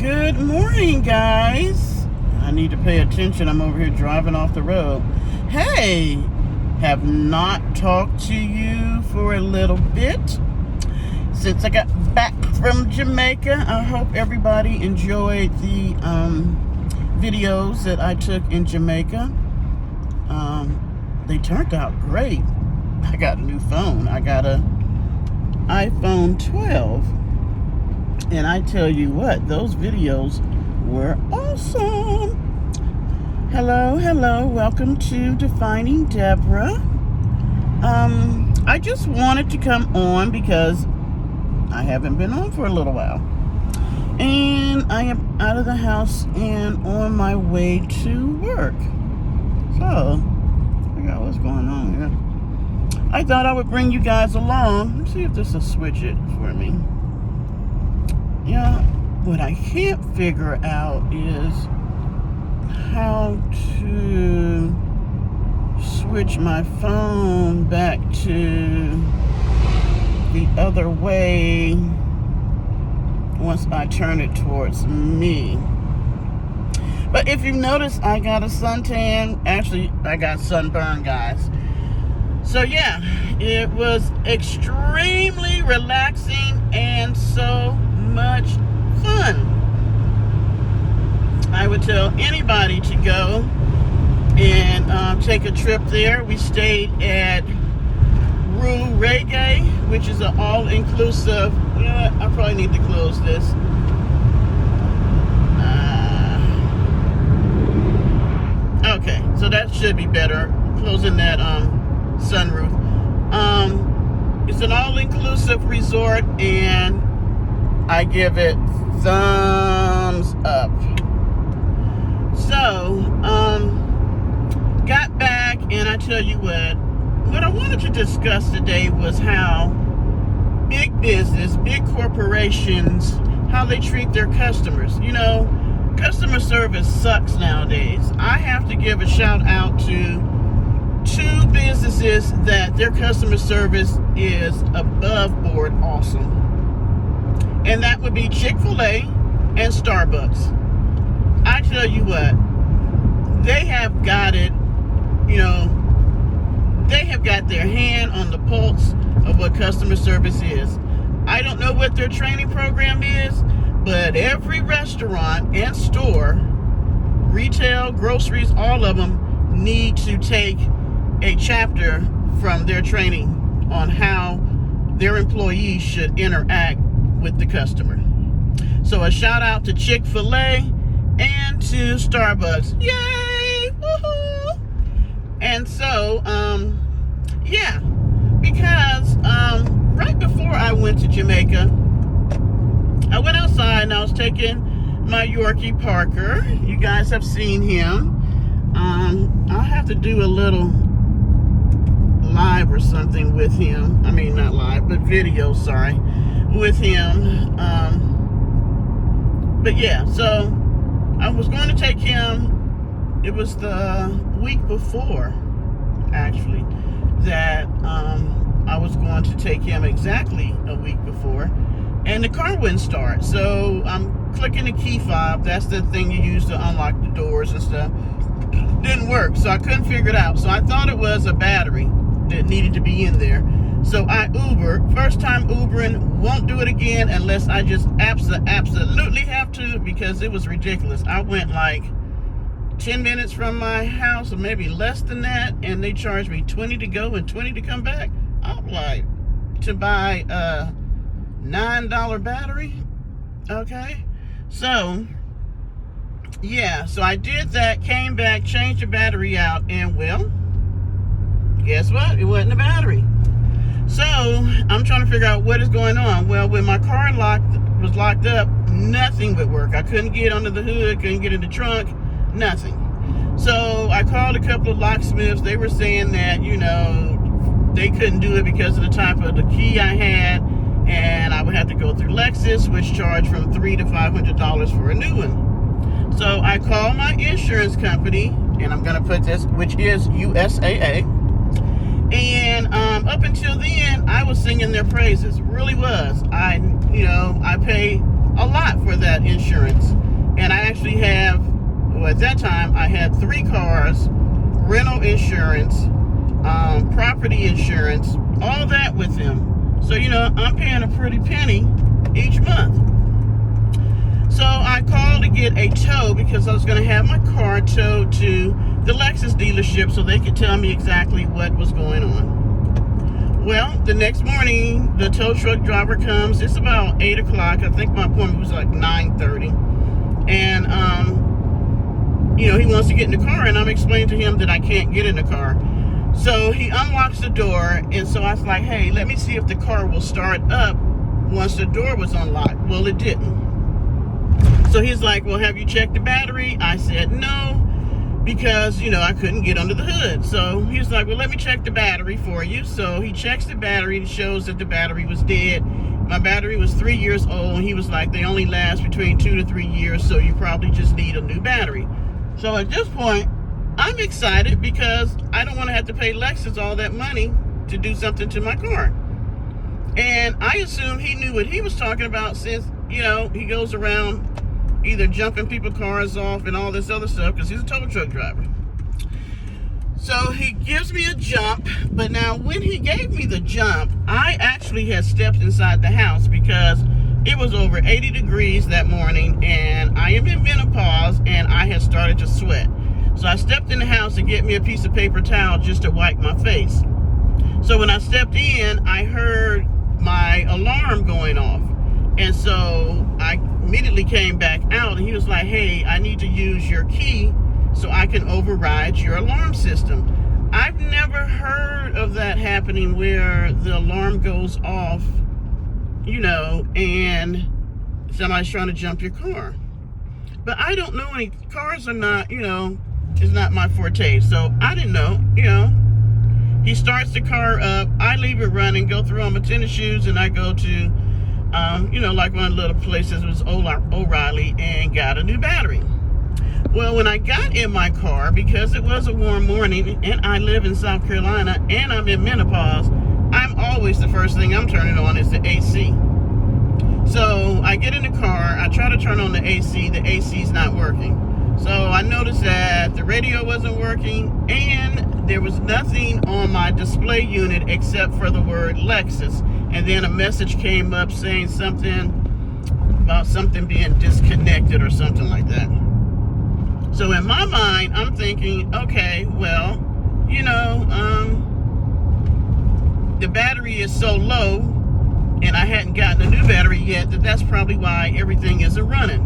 Good morning, guys. I need to pay attention. I'm over here driving off the road. Hey, have not talked to you for a little bit since I got back from Jamaica. I hope everybody enjoyed the videos that I took in Jamaica. They turned out great. I got a new phone. I got a iPhone 12. And I tell you what, those videos were awesome. Hello, welcome to Defining Deborah. I just wanted to come on because I haven't been on for a little while. And I am out of the house and on my way to work. So, figure out what's going on here. I thought I would bring you guys along. Let's see if this will switch it for me. Yeah, what I can't figure out is how to switch my phone back to the other way once I turn it towards me. But if you notice, I got a suntan. Actually, I got sunburn, guys. So yeah, it was extremely relaxing and so much fun. I would tell anybody to go and take a trip there. We stayed at Rue Reggae, which is an all-inclusive. You know what? I probably need to close this. Okay, so that should be better. Closing that sunroof. It's an all-inclusive resort, and I give it thumbs up. So, got back, and I tell you what I wanted to discuss today was how big business, big corporations, how they treat their customers. You know, customer service sucks nowadays. I have to give a shout out to two businesses that their customer service is above board awesome. And that would be Chick-fil-A and Starbucks. I tell you what, they have got it, you know, they have got their hand on the pulse of what customer service is. I don't know what their training program is, but every restaurant and store, retail, groceries, all of them need to take a chapter from their training on how their employees should interact with the customer. So a shout out to Chick-fil-A and to Starbucks. Yay! Woohoo! And so, yeah, because right before I went to Jamaica, I went outside and I was taking my Yorkie Parker. You guys have seen him. I'll have to do a little live or something with him. I mean, not live, but video, sorry, with him. But yeah, so I was going to take him. It was the week before, actually, that I was going to take him, exactly a week before, and the car wouldn't start. So I'm clicking the key fob. That's the thing you use to unlock the doors and stuff. Didn't work, so I couldn't figure it out. So I thought it was a battery that needed to be in there. So I Ubered. First time Ubering, won't do it again unless I just absolutely have to, because it was ridiculous. I went like 10 minutes from my house, or maybe less than that, and they charged me $20 to go and $20 to come back. I'm like, to buy a $9 battery? Okay. So, yeah, so I did that, came back, changed the battery out, and well, guess what? It wasn't a battery. So I'm trying to figure out what is going on. Well, when my car was locked up, nothing would work. I couldn't get under the hood, couldn't get in the trunk, nothing. So I called a couple of locksmiths. They were saying that, you know, they couldn't do it because of the type of the key I had, and I would have to go through Lexus, which charged from $300 to $500 for a new one. So I called my insurance company, and I'm going to put this, which is USAA. And up until then, I was singing their praises. Really was. I pay a lot for that insurance. And I actually have, well, at that time, I had 3 cars, rental insurance, property insurance, all that with them. So, I'm paying a pretty penny each month. So I called to get a tow because I was going to have my car towed to the Lexus dealership so they could tell me exactly what was going on. Well, the next morning, the tow truck driver comes. It's about 8 o'clock. I think my appointment was like 9:30. And, he wants to get in the car, and I'm explaining to him that I can't get in the car. So he unlocks the door, and so I was like, hey, let me see if the car will start up once the door was unlocked. Well, it didn't. So he's like, well, have you checked the battery? I said no, because, I couldn't get under the hood. So he's like, well, let me check the battery for you. So he checks the battery and shows that the battery was dead. My battery was 3 years old, and he was like, they only last between 2 to 3 years, so you probably just need a new battery. So at this point, I'm excited because I don't want to have to pay Lexus all that money to do something to my car. And I assume he knew what he was talking about since, he goes around either jumping people's cars off and all this other stuff because he's a tow truck driver. So he gives me a jump, but now when he gave me the jump, I actually had stepped inside the house because it was over 80 degrees that morning, and I am in menopause, and I had started to sweat. So I stepped in the house to get me a piece of paper towel just to wipe my face. So when I stepped in, I heard my alarm going off. And so I immediately came back out, and he was like, hey, I need to use your key so I can override your alarm system. I've never heard of that happening where the alarm goes off, and somebody's trying to jump your car. But I don't know any cars are not, is not my forte. So I didn't know, He starts the car up. I leave it running, go through all my tennis shoes, and I go to, like one of the little places, it was O'Reilly, and got a new battery. Well, when I got in my car, because it was a warm morning, and I live in South Carolina, and I'm in menopause, I'm always, the first thing I'm turning on is the AC. So I get in the car, I try to turn on the AC's not working. So I noticed that the radio wasn't working, and there was nothing on my display unit except for the word Lexus. And then a message came up saying something about something being disconnected or something like that. So in my mind, I'm thinking, okay, well, the battery is so low, and I hadn't gotten a new battery yet, that's probably why everything isn't running.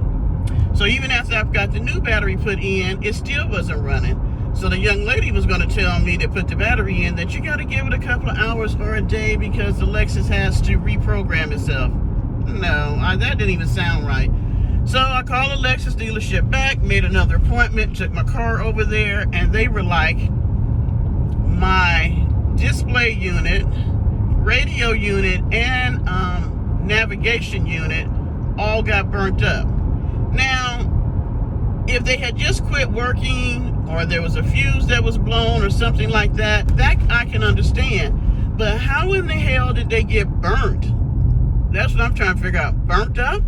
So even after I've got the new battery put in, it still wasn't running. So the young lady was going to tell me to put the battery in that you got to give it a couple of hours or a day because the Lexus has to reprogram itself. No, that didn't even sound right. So I called the Lexus dealership back, made another appointment, took my car over there, and they were like, my display unit, radio unit, and navigation unit all got burnt up. Now, if they had just quit working, or there was a fuse that was blown or something like that I can understand. But how in the hell did they get burnt? That's what I'm trying to figure out. Burnt up?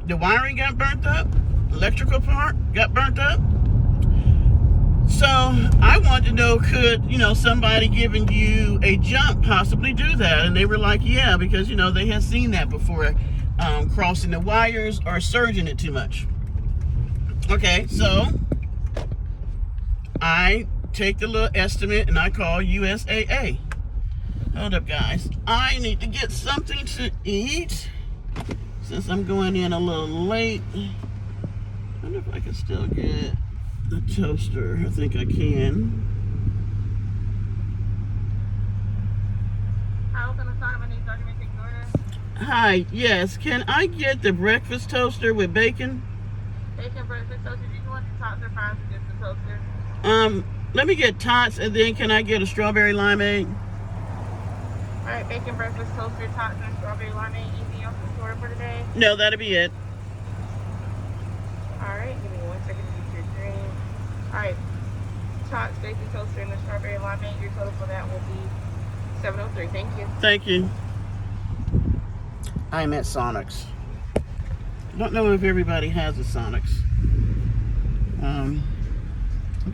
The wiring got burnt up? Electrical part got burnt up? So I wanted to know, could, somebody giving you a jump possibly do that? And they were like, yeah, because, they had seen that before, crossing the wires or surging it too much. Okay, so I take the little estimate and I call USAA. Hold up, guys. I need to get something to eat since I'm going in a little late. I wonder if I can still get the toaster. I think I can. Hi, yes. Can I get the breakfast toaster with bacon? Bacon breakfast toaster. Do you want the tots or fries or just the toaster? Let me get tots, and then can I get a strawberry limeade? Alright, bacon breakfast toaster, tots, and strawberry limeade. Anything else in store for today? No, that'll be it. Alright, give me 1 second to get your drink. Alright, tots, bacon toaster, and the strawberry limeade. Your total for that will be $7.03. Thank you. Thank you. I'm at Sonic's. Don't know if everybody has a Sonics. I'm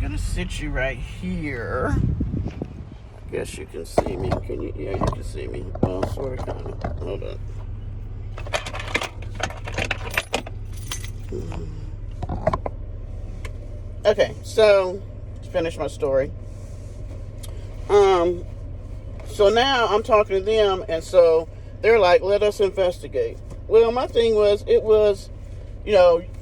gonna sit you right here. I guess you can see me. Can you? Yeah, you can see me. Well, sort of, kind of. Hold on. Okay, so to finish my story. So now I'm talking to them, and so they're like, let us investigate. Well, my thing was,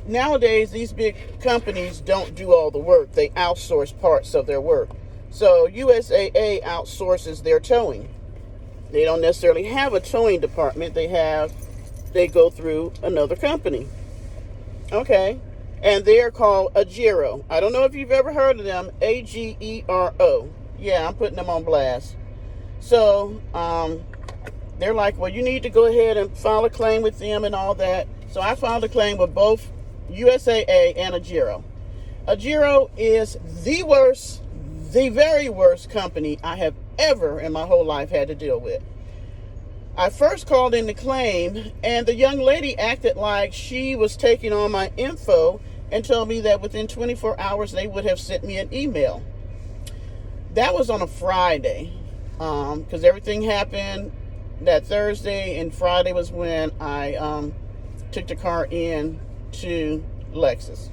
nowadays these big companies don't do all the work. They outsource parts of their work. So USAA outsources their towing. They don't necessarily have a towing department. They go through another company. Okay. And they're called Agero. I don't know if you've ever heard of them. Agero. Yeah, I'm putting them on blast. So, they're like, well, you need to go ahead and file a claim with them and all that. So I filed a claim with both USAA and Agero. Agero is the very worst company I have ever in my whole life had to deal with. I first called in the claim, and the young lady acted like she was taking all my info and told me that within 24 hours they would have sent me an email. That was on a Friday, because everything happened that Thursday, and Friday was when I took the car in to Lexus.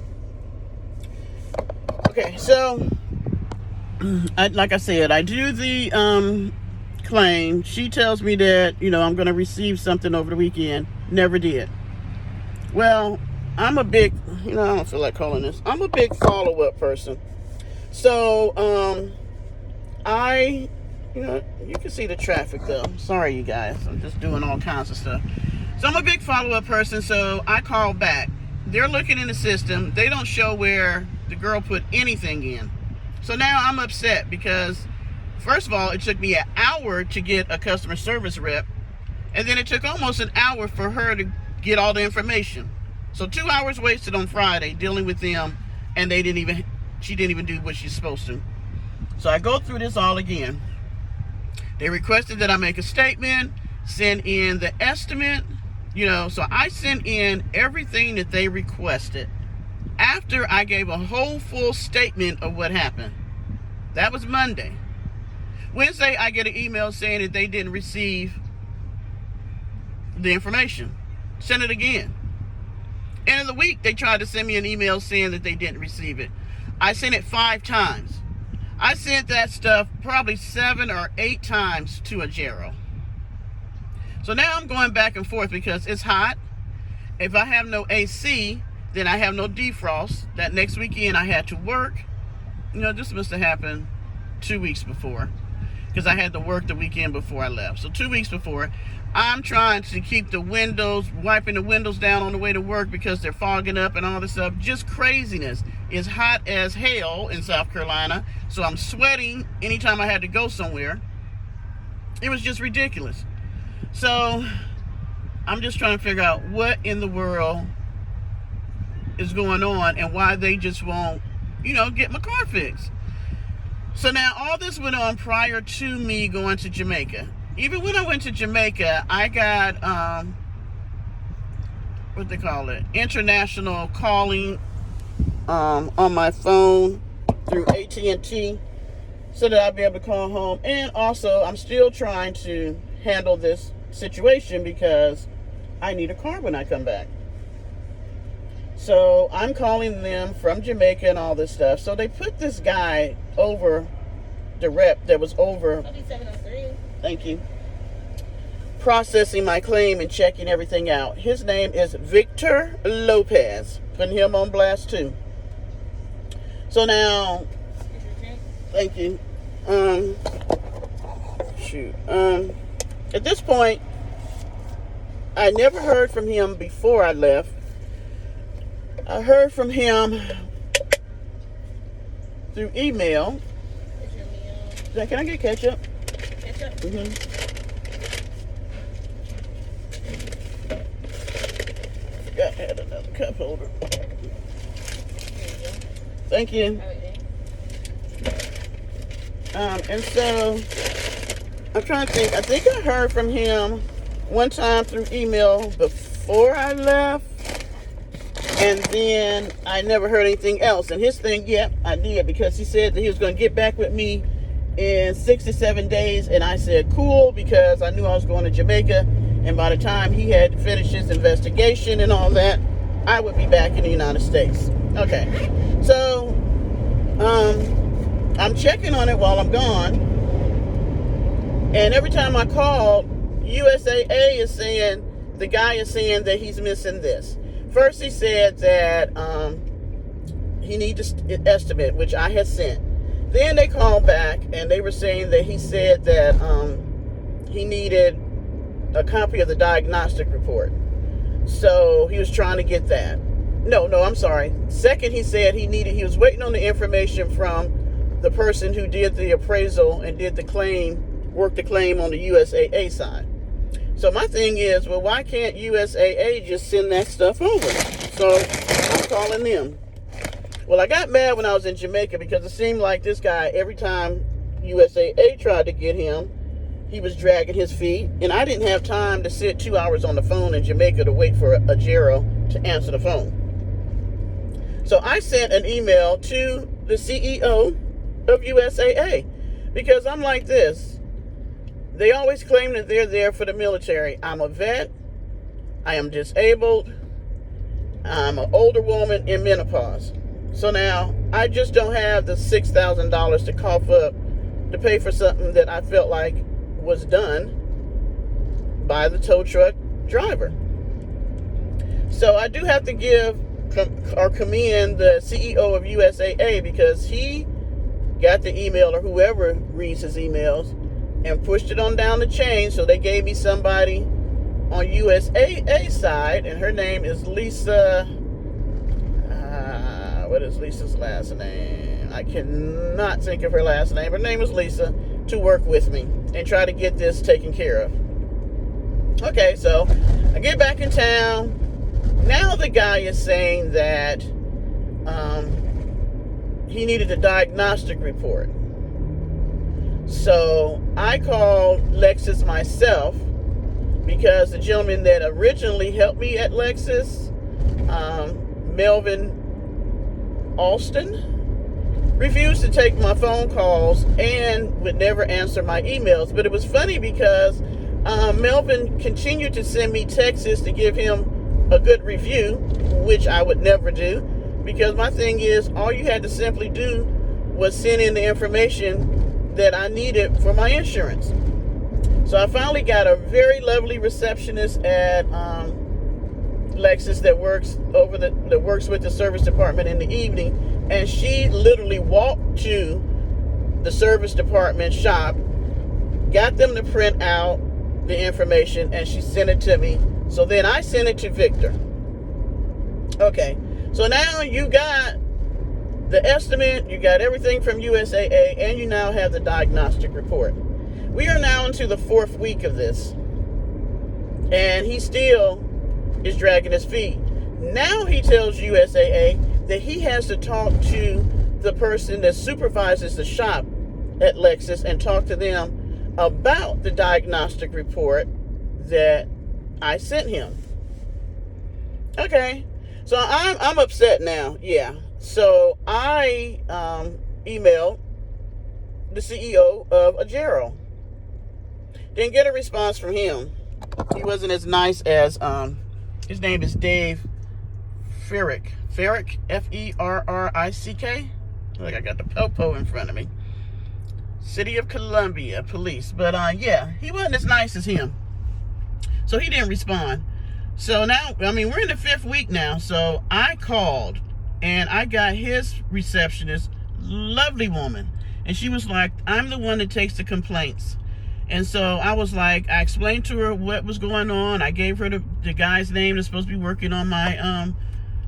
Okay, so like I said, I do the claim. She tells me that, I'm going to receive something over the weekend. Never did. Well, I'm a big, I don't feel like calling this. I'm a big follow-up person. So, you can see the traffic though. Sorry, you guys. I'm just doing all kinds of stuff. So I'm a big follow-up person, so I call back. They're looking in the system. They don't show where the girl put anything in. So now I'm upset because, first of all, it took me an hour to get a customer service rep, and then it took almost an hour for her to get all the information. So 2 hours wasted on Friday dealing with them, and she didn't even do what she's supposed to. So I go through this all again. They requested that I make a statement, send in the estimate, so I sent in everything that they requested after I gave a whole full statement of what happened. That was Monday. Wednesday, I get an email saying that they didn't receive the information. Send it again. End of the week, they tried to send me an email saying that they didn't receive it. I sent it 5 times. I sent that stuff probably 7 or 8 times to Agero. So now I'm going back and forth because it's hot. If I have no AC, then I have no defrost. That next weekend I had to work. This must have happened 2 weeks before, because I had to work the weekend before I left. So 2 weeks before, I'm trying to keep the windows, wiping the windows down on the way to work because they're fogging up and all this stuff. Just craziness. It's hot as hell in South Carolina, so I'm sweating anytime I had to go somewhere. It was just ridiculous. So I'm just trying to figure out what in the world is going on and why they just won't, get my car fixed. So now all this went on prior to me going to Jamaica. Even when I went to Jamaica, I got, what they call it, international calling on my phone through AT&T so that I'd be able to call home. And also, I'm still trying to handle this situation because I need a car when I come back. So I'm calling them from Jamaica and all this stuff. So they put this guy over, the rep that was over. 2703. Thank you. Processing my claim and checking everything out. His name is Victor Lopez. Putting him on blast too. So now, thank you. At this point, I never heard from him before I left. I heard from him through email. Can I get ketchup? Ketchup? Mm-hmm. Forgot I had another cup holder. Thank you. And so I'm trying to think. I think I heard from him one time through email before I left. And then I never heard anything else. And his thing, yep, I did, because he said that he was going to get back with me in 6 to 7 days. And I said, cool, because I knew I was going to Jamaica. And by the time he had finished his investigation and all that, I would be back in the United States. Okay. So, I'm checking on it while I'm gone. And every time I call, USAA is saying, the guy is saying that he's missing this. First, he said that he needs an estimate, which I had sent. Then they called back, and they were saying that he said that he needed a copy of the diagnostic report. So he was trying to get that. No, I'm sorry. Second, he said he was waiting on the information from the person who did the appraisal and did the claim, worked the claim on the USAA side. So my thing is, well, why can't USAA just send that stuff over? So I'm calling them. Well, I got mad when I was in Jamaica because it seemed like this guy, every time USAA tried to get him, he was dragging his feet. And I didn't have time to sit 2 hours on the phone in Jamaica to wait for Agero to answer the phone. So I sent an email to the CEO of USAA because I'm like this. They always claim that they're there for the military. I'm a vet. I am disabled. I'm an older woman in menopause. So now I just don't have the $6,000 to cough up to pay for something that I felt like was done by the tow truck driver. So I do have to commend the CEO of USAA because he got the email, or whoever reads his emails, and pushed it on down the chain. So they gave me somebody on USAA side, and her name is Lisa. What is Lisa's last name? I cannot think of her last name. Her name is Lisa, to work with me and try to get this taken care of. Okay, so I get back in town. Now the guy is saying that he needed a diagnostic report. So I called Lexus myself because the gentleman that originally helped me at Lexus, Melvin Alston, refused to take my phone calls and would never answer my emails. But it was funny because Melvin continued to send me texts to give him a good review, which I would never do, because my thing is, all you had to simply do was send in the information that I needed for my insurance. So I finally got a very lovely receptionist at Lexus that works with the service department in the evening, and she literally walked to the service department shop, got them to print out the information, and she sent it to me. So then I sent it to Victor. Okay, so now you got the estimate, you got everything from USAA, and you now have the diagnostic report. We are now into the 4th week of this, and he still is dragging his feet. Now he tells USAA that he has to talk to the person that supervises the shop at Lexus and talk to them about the diagnostic report that I sent him. Okay, so I'm upset now. Yeah. So I emailed the CEO of Agero. Didn't get a response from him. He wasn't as nice as his name is Dave Ferrick, F-E-R-R-I-C-K. Like I got the popo in front of me. City of Columbia Police. But yeah, he wasn't as nice as him. So he didn't respond. So now, I mean, we're in the 5th week now. So I called and I got his receptionist, lovely woman. And she was like, I'm the one that takes the complaints. And so I was like, I explained to her what was going on. I gave her the guy's name that's supposed to be working on my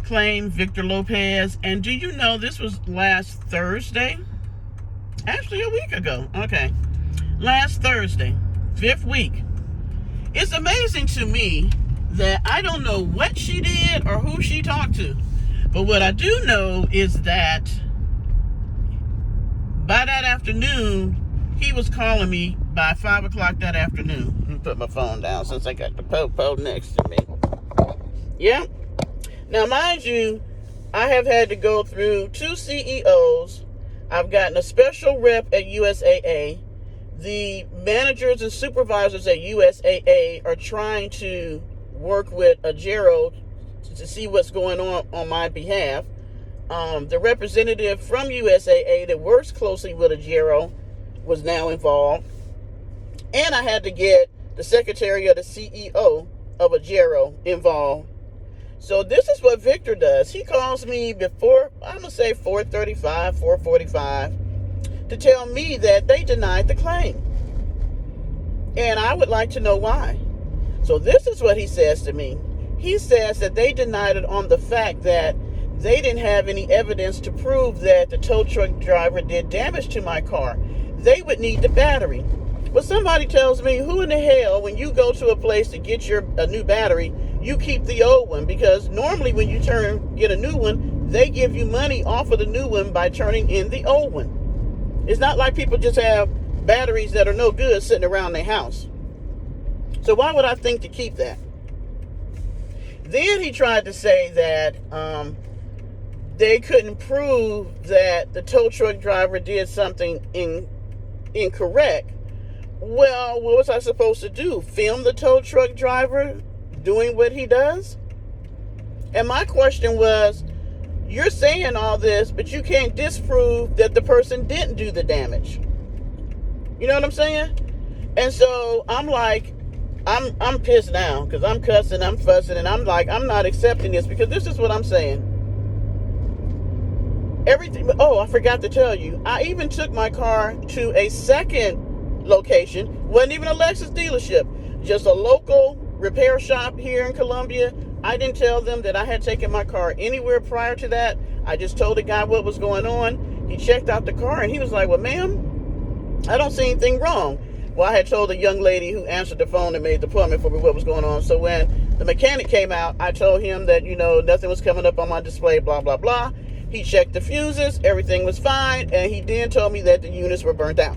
claim, Victor Lopez. And do you know this was last Thursday? Actually, a week ago. Okay. Last Thursday, 5th week. It's amazing to me that I don't know what she did or who she talked to. But what I do know is that by that afternoon, he was calling me by 5 o'clock that afternoon. Let me put my phone down since I got the popo next to me. Yeah. Now, mind you, I have had to go through 2 CEOs. I've gotten a special rep at USAA. The managers and supervisors at USAA are trying to work with Agero to see what's going on my behalf. The representative from USAA that works closely with Agero was now involved. And I had to get the secretary of the CEO of Agero involved. So this is what Victor does. He calls me before, I'm going to say 4:35, 4:45, to tell me that they denied the claim. And I would like to know why. So this is what he says to me. He says that they denied it on the fact that they didn't have any evidence to prove that the tow truck driver did damage to my car. They would need the battery. But somebody tells me, who in the hell, when you go to a place to get a new battery, you keep the old one? Because normally when you get a new one, they give you money off of the new one by turning in the old one. It's not like people just have batteries that are no good sitting around their house. So why would I think to keep that? Then he tried to say that they couldn't prove that the tow truck driver did something incorrect. Well, what was I supposed to do? Film the tow truck driver doing what he does? And my question was, you're saying all this, but you can't disprove that the person didn't do the damage. You know what I'm saying? And so I'm like, I'm pissed now because I'm cussing, I'm fussing, and I'm like, I'm not accepting this because this is what I'm saying. I forgot to tell you, I even took my car to a second location. Wasn't even a Lexus dealership, just a local repair shop here in Columbia. I didn't tell them that I had taken my car anywhere prior to that. I just told the guy what was going on. He checked out the car and he was like, well, ma'am, I don't see anything wrong. Well, I had told the young lady who answered the phone and made the appointment for me what was going on. So when the mechanic came out, I told him that, nothing was coming up on my display, blah, blah, blah. He checked the fuses, everything was fine, and he then told me that the units were burnt out.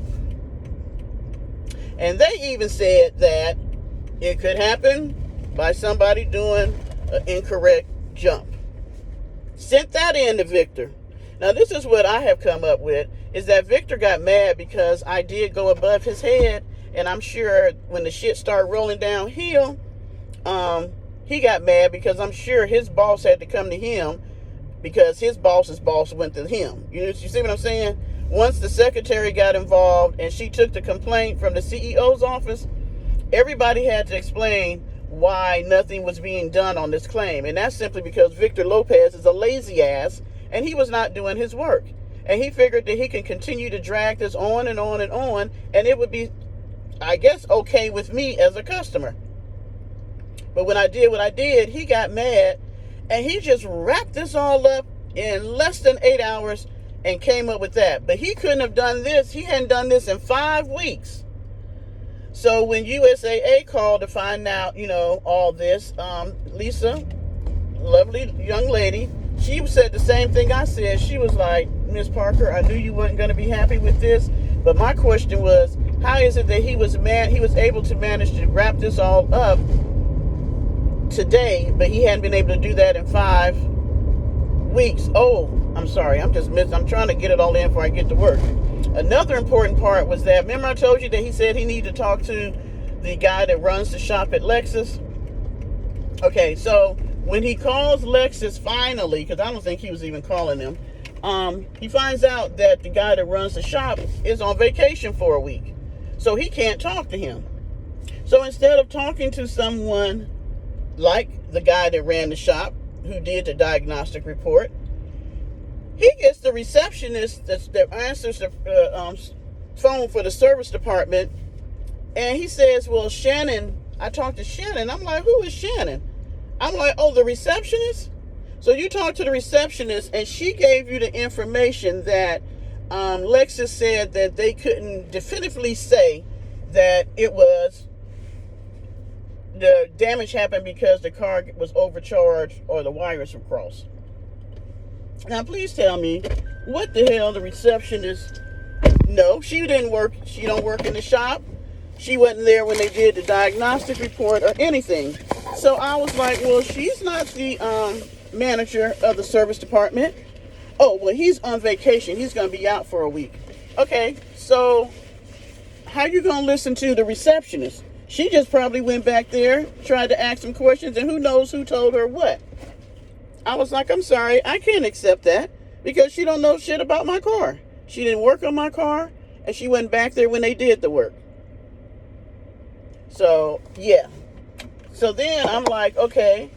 And they even said that it could happen by somebody doing an incorrect jump. Sent that in to Victor. Now, this is what I have come up with, is that Victor got mad because I did go above his head, and I'm sure when the shit started rolling downhill, he got mad because I'm sure his boss had to come to him because his boss's boss went to him. You see what I'm saying? Once the secretary got involved and she took the complaint from the CEO's office, everybody had to explain why nothing was being done on this claim. And that's simply because Victor Lopez is a lazy ass and he was not doing his work. And he figured that he can continue to drag this on and on and on, and it would be, I guess, okay with me as a customer. But when I did what I did, he got mad, and he just wrapped this all up in less than 8 hours and came up with that. But he couldn't have done this. He hadn't done this in 5 weeks. So when USAA called to find out, all this, Lisa, lovely young lady, she said the same thing I said. She was like, Miss Parker, I knew you weren't going to be happy with this. But my question was, how is it that he was able to manage to wrap this all up today, but he hadn't been able to do that in 5 weeks? Oh, I'm sorry. I'm trying to get it all in before I get to work. Another important part was that, remember I told you that he said he needed to talk to the guy that runs the shop at Lexus? Okay, so when he calls Lexus finally, because I don't think he was even calling them, he finds out that the guy that runs the shop is on vacation for a week. So he can't talk to him. So instead of talking to someone like the guy that ran the shop, who did the diagnostic report, he gets the receptionist that answers the phone for the service department, and he says, well, Shannon, I talked to Shannon. I'm like, who is Shannon? I'm like, oh, the receptionist? So you talked to the receptionist, and she gave you the information that Lexus said that they couldn't definitively say that the damage happened because the car was overcharged or the wires were crossed. Now, please tell me, what the hell the receptionist? No, she didn't work. She don't work in the shop. She wasn't there when they did the diagnostic report or anything. So I was like, well, she's not the manager of the service department. Oh, well, he's on vacation. He's going to be out for a week. Okay, so how you going to listen to the receptionist? She just probably went back there, tried to ask some questions, and who knows who told her what. I was like, I'm sorry, I can't accept that because she don't know shit about my car. She didn't work on my car, and she went back there when they did the work. So, yeah. So then I'm like, okay,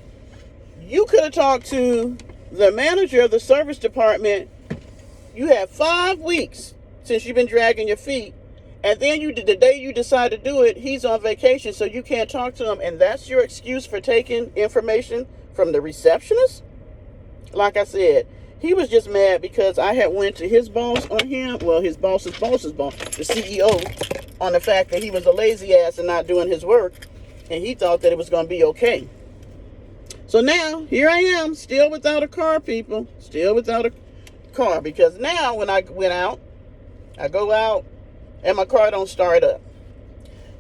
you could have talked to the manager of the service department. You have 5 weeks since you've been dragging your feet. And then the day you decide to do it, he's on vacation, so you can't talk to him. And that's your excuse for taking information from the receptionist? Like I said, he was just mad because I had went to his boss on him. Well, his boss's boss's boss, the CEO, on the fact that he was a lazy ass and not doing his work. And he thought that it was going to be okay. So now, here I am, still without a car, people. Still without a car. Because now, when I went out, I go out, and my car don't start up.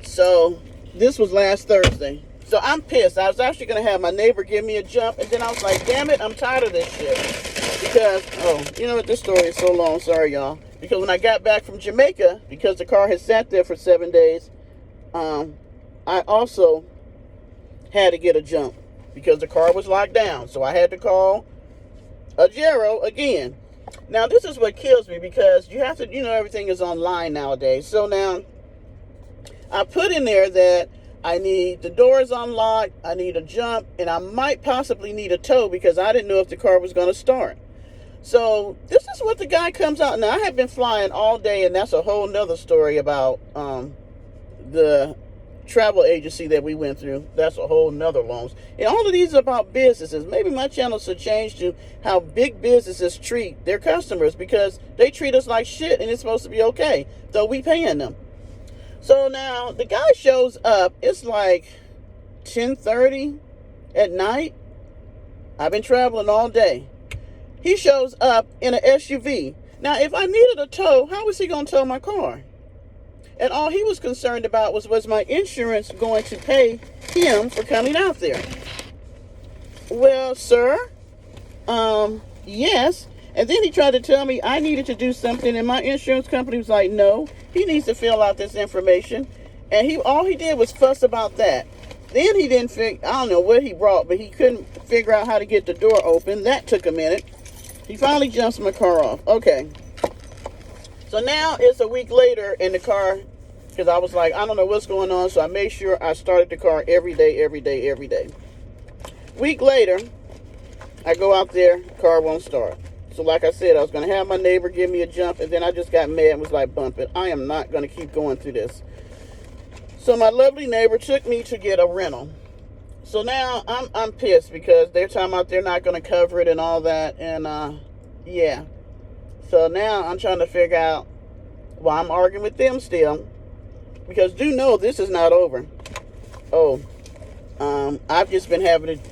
So, this was last Thursday. So, I'm pissed. I was actually going to have my neighbor give me a jump. And then I was like, damn it, I'm tired of this shit. Because, you know what, this story is so long. Sorry, y'all. Because when I got back from Jamaica, because the car had sat there for 7 days, I also had to get a jump because the car was locked down. So I had to call Agero again. Now, this is what kills me because you have to, everything is online nowadays. So now I put in there that I need the doors unlocked, I need a jump, and I might possibly need a tow because I didn't know if the car was going to start. So this is what the guy comes out. Now, I have been flying all day, and that's a whole nother story about the travel agency that we went through. That's a whole nother loans. And all of these are about businesses. Maybe my channel should change to how big businesses treat their customers because they treat us like shit and it's supposed to be okay, though we paying them. So now the guy shows up. It's like 10:30 at night. I've been traveling all day. He shows up in an SUV. Now, if I needed a tow, how was he going to tow my car? And all he was concerned about was my insurance going to pay him for coming out there. Well, sir, yes. And then he tried to tell me I needed to do something, and my insurance company was like, no, he needs to fill out this information. And all he did was fuss about that. Then he didn't I don't know what he brought, but he couldn't figure out how to get the door open. That took a minute. He finally jumps my car off. Okay. So now it's a week later in the car because I was like, I don't know what's going on. So I made sure I started the car every day. Week later, I go out there, car won't start. So like I said, I was going to have my neighbor give me a jump, and then I just got mad and was like, bump it. I am not going to keep going through this. So my lovely neighbor took me to get a rental. So now I'm pissed because they're talking about they're not going to cover it and all that. And yeah. So now I'm trying to figure out why I'm arguing with them still. Because do know this is not over. Oh, I've just been having to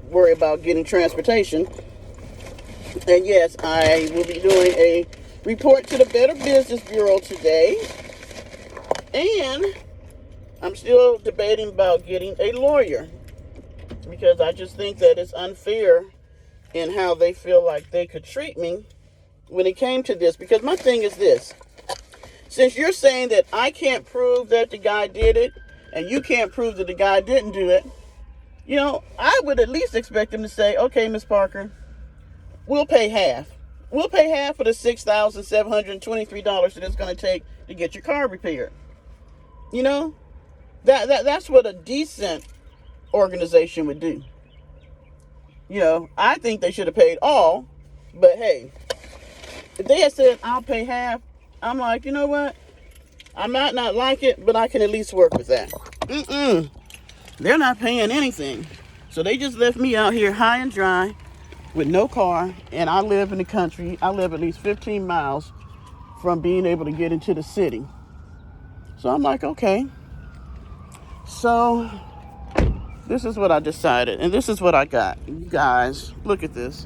worry about getting transportation. And yes, I will be doing a report to the Better Business Bureau today. And I'm still debating about getting a lawyer. Because I just think that it's unfair in how they feel like they could treat me when it came to this. Because my thing is this. Since you're saying that I can't prove that the guy did it, and you can't prove that the guy didn't do it, I would at least expect him to say, okay, Miss Parker, we'll pay half. We'll pay half of the $6,723 that it's going to take to get your car repaired. That's what a decent organization would do. I think they should have paid all, but hey, if they had said I'll pay half, I'm like, you know what? I might not like it, but I can at least work with that. They're not paying anything. So they just left me out here high and dry with no car, and I live in the country. I live at least 15 miles from being able to get into the city. So I'm like, okay. So this is what I decided, and this is what I got. You guys, look at this.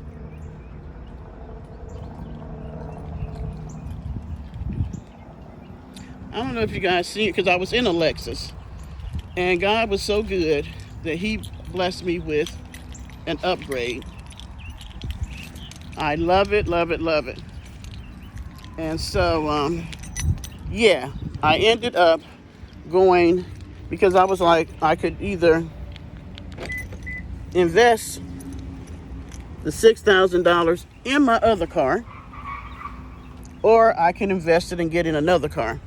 I don't know if you guys see it because I was in a Lexus, and God was so good that he blessed me with an upgrade. I love it, love it, love it. And so, yeah, I ended up going because I was like, I could either invest the $6,000 in my other car, or I can invest it in getting another car.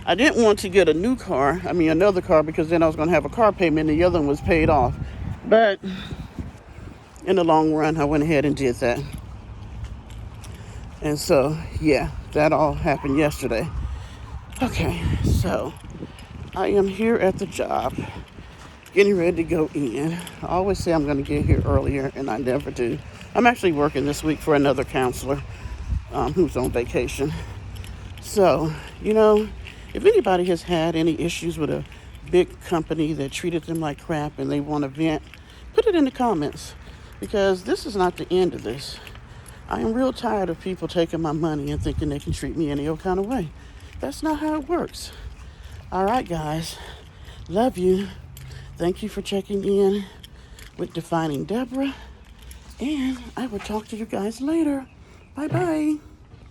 I didn't want to get another car, because then I was going to have a car payment and the other one was paid off. But in the long run, I went ahead and did that. And so, yeah, that all happened yesterday. Okay, so I am here at the job, getting ready to go in. I always say I'm going to get here earlier, and I never do. I'm actually working this week for another counselor who's on vacation. So, if anybody has had any issues with a big company that treated them like crap and they want to vent, put it in the comments, because this is not the end of this. I am real tired of people taking my money and thinking they can treat me any old kind of way. That's not how it works. All right, guys. Love you. Thank you for checking in with Defining Deborah. And I will talk to you guys later. Bye-bye.